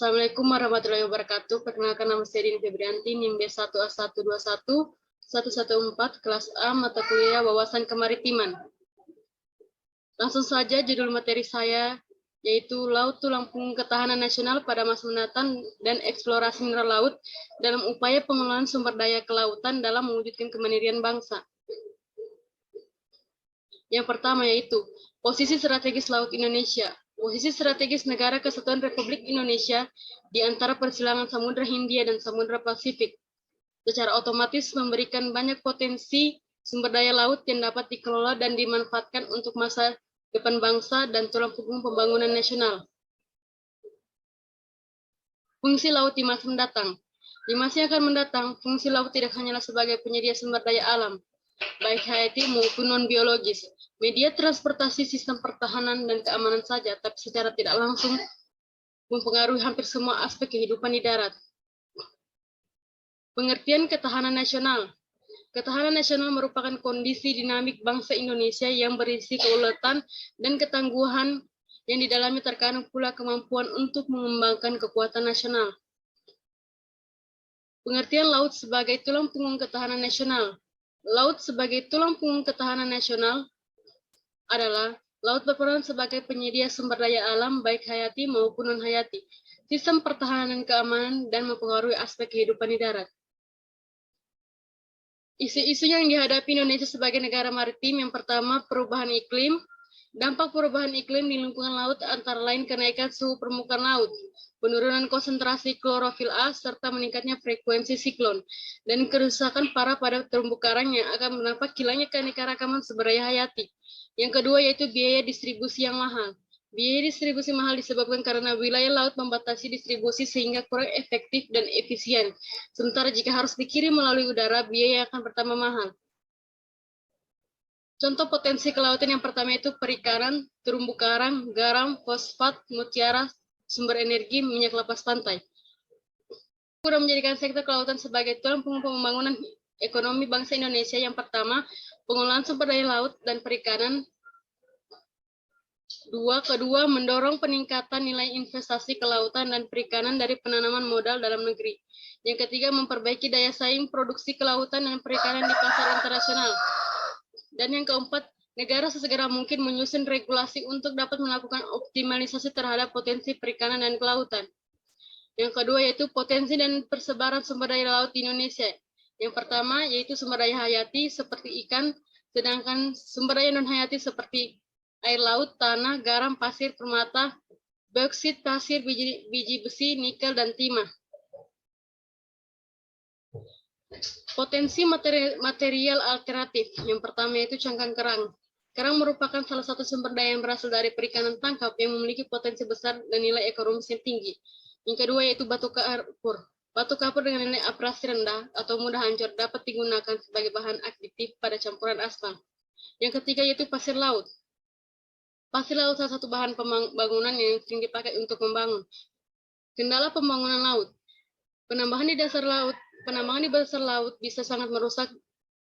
Assalamualaikum warahmatullahi wabarakatuh. Perkenalkan, nama saya Dini Febrianti, NIM B1A121-114, kelas A, mata kuliah Wawasan Kemaritiman. Langsung saja judul materi saya, yaitu Laut Tulang Punggung Ketahanan Nasional pada Masa Mendatang dan Eksplorasi Mineral Laut dalam upaya pengelolaan sumber daya kelautan dalam mewujudkan kemandirian bangsa. Yang pertama yaitu posisi strategis Laut Indonesia. Posisi strategis Negara Kesatuan Republik Indonesia di antara persilangan Samudra Hindia dan Samudra Pasifik secara otomatis memberikan banyak potensi sumber daya laut yang dapat dikelola dan dimanfaatkan untuk masa depan bangsa dan tulang punggung pembangunan nasional. Fungsi laut di masa mendatang. Di masa yang akan mendatang, fungsi laut tidak hanyalah sebagai penyedia sumber daya alam, baik hayati maupun non-biologis, media transportasi, sistem pertahanan dan keamanan saja, tapi secara tidak langsung mempengaruhi hampir semua aspek kehidupan di darat. Pengertian ketahanan nasional. Ketahanan nasional merupakan kondisi dinamik bangsa Indonesia yang berisi keuletan dan ketangguhan yang di dalamnya terkandung pula kemampuan untuk mengembangkan kekuatan nasional. Pengertian laut sebagai tulang punggung ketahanan nasional. Laut sebagai tulang punggung ketahanan nasional adalah laut berperan sebagai penyedia sumber daya alam baik hayati maupun non-hayati, sistem pertahanan dan keamanan, dan mempengaruhi aspek kehidupan di darat. Isu-isu yang dihadapi Indonesia sebagai negara maritim, yang pertama perubahan iklim. Dampak perubahan iklim di lingkungan laut antara lain kenaikan suhu permukaan laut, penurunan konsentrasi klorofil A, serta meningkatnya frekuensi siklon, dan kerusakan parah pada terumbu karang yang akan berdampak hilangnya keanekaragaman sumber daya hayati. Yang kedua yaitu biaya distribusi yang mahal. Biaya distribusi mahal disebabkan karena wilayah laut membatasi distribusi sehingga kurang efektif dan efisien. Sementara jika harus dikirim melalui udara, biaya akan pertama mahal. Contoh potensi kelautan yang pertama itu perikanan, terumbu karang, garam, fosfat, mutiara, sumber energi, minyak lepas pantai. Sudah menjadikan sektor kelautan sebagai tulang punggung pembangunan ekonomi bangsa Indonesia. Yang pertama, pengelolaan sumber daya laut dan perikanan. Kedua, mendorong peningkatan nilai investasi kelautan dan perikanan dari penanaman modal dalam negeri. Yang ketiga, memperbaiki daya saing produksi kelautan dan perikanan di pasar internasional. Dan yang keempat, negara sesegera mungkin menyusun regulasi untuk dapat melakukan optimalisasi terhadap potensi perikanan dan kelautan. Yang kedua yaitu potensi dan persebaran sumber daya laut di Indonesia. Yang pertama yaitu sumber daya hayati seperti ikan, sedangkan sumber daya non-hayati seperti air laut, tanah, garam, pasir, permata, bauksit, pasir, biji besi, nikel, dan timah. Potensi material alternatif. Yang pertama yaitu cangkang kerang. Kerang merupakan salah satu sumber daya yang berasal dari perikanan tangkap yang memiliki potensi besar dan nilai ekonomis yang tinggi. Yang kedua yaitu batu kapur. Batu kapur dengan nilai abrasi rendah atau mudah hancur dapat digunakan sebagai bahan aktif pada campuran aspal. Yang ketiga yaitu pasir laut. Pasir laut salah satu bahan pembangunan yang sering dipakai untuk membangun. Kendala pembangunan laut. Penambangan di dasar laut bisa sangat merusak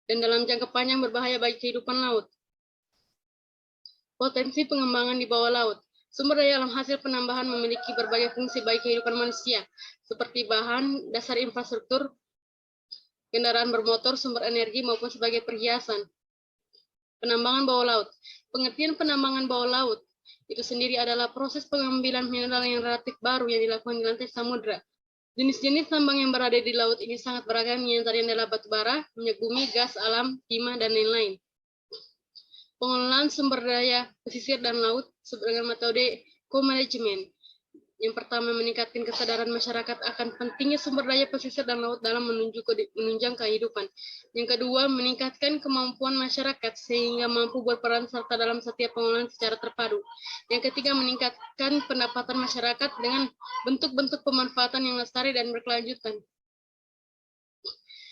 dan dalam jangka panjang berbahaya bagi kehidupan laut. Potensi pengembangan di bawah laut. Sumber daya alam hasil penambahan memiliki berbagai fungsi bagi kehidupan manusia, seperti bahan dasar infrastruktur, kendaraan bermotor, sumber energi, maupun sebagai perhiasan. Penambangan bawah laut. Pengertian penambangan bawah laut itu sendiri adalah proses pengambilan mineral yang relatif baru yang dilakukan di lantai samudra. Jenis-jenis tambang yang berada di laut ini sangat beragam, yang antaranya adalah batu bara, minyak bumi, gas alam, timah, dan lain-lain. Pengelolaan sumber daya pesisir dan laut dengan metode co-management. Yang pertama, meningkatkan kesadaran masyarakat akan pentingnya sumber daya pesisir dan laut dalam menunjang kehidupan. Yang kedua, meningkatkan kemampuan masyarakat sehingga mampu berperan serta dalam setiap pengelolaan secara terpadu. Yang ketiga, meningkatkan pendapatan masyarakat dengan bentuk-bentuk pemanfaatan yang lestari dan berkelanjutan.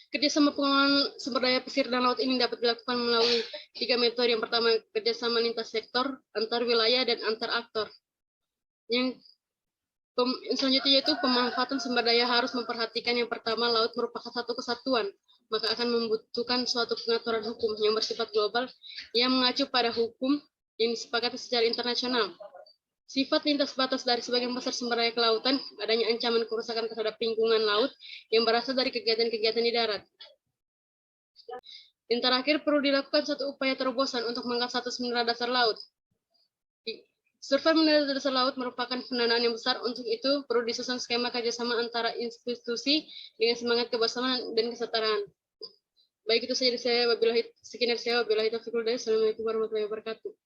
Kerjasama pengelolaan sumber daya pesisir dan laut ini dapat dilakukan melalui 3 metode. Yang pertama, kerjasama lintas sektor, antar wilayah, dan antar aktor. Yang selanjutnya yaitu pemanfaatan sumber daya harus memperhatikan yang pertama, laut merupakan satu kesatuan, maka akan membutuhkan suatu pengaturan hukum yang bersifat global yang mengacu pada hukum yang disepakati secara internasional. Sifat lintas batas dari sebagian besar sumber daya kelautan, adanya ancaman kerusakan terhadap lingkungan laut yang berasal dari kegiatan-kegiatan di darat. Dan terakhir, perlu dilakukan satu upaya terobosan untuk mengangkat status mineral dasar laut. Survei mineral dasar laut merupakan pendanaan yang besar. Untuk itu, perlu disusun skema kerjasama antara institusi dengan semangat kebersamaan dan kesetaraan. Baik, itu saja dari saya. Sekian dari saya. Wabillahi taufiq wal hidayah. Assalamualaikum warahmatullahi wabarakatuh.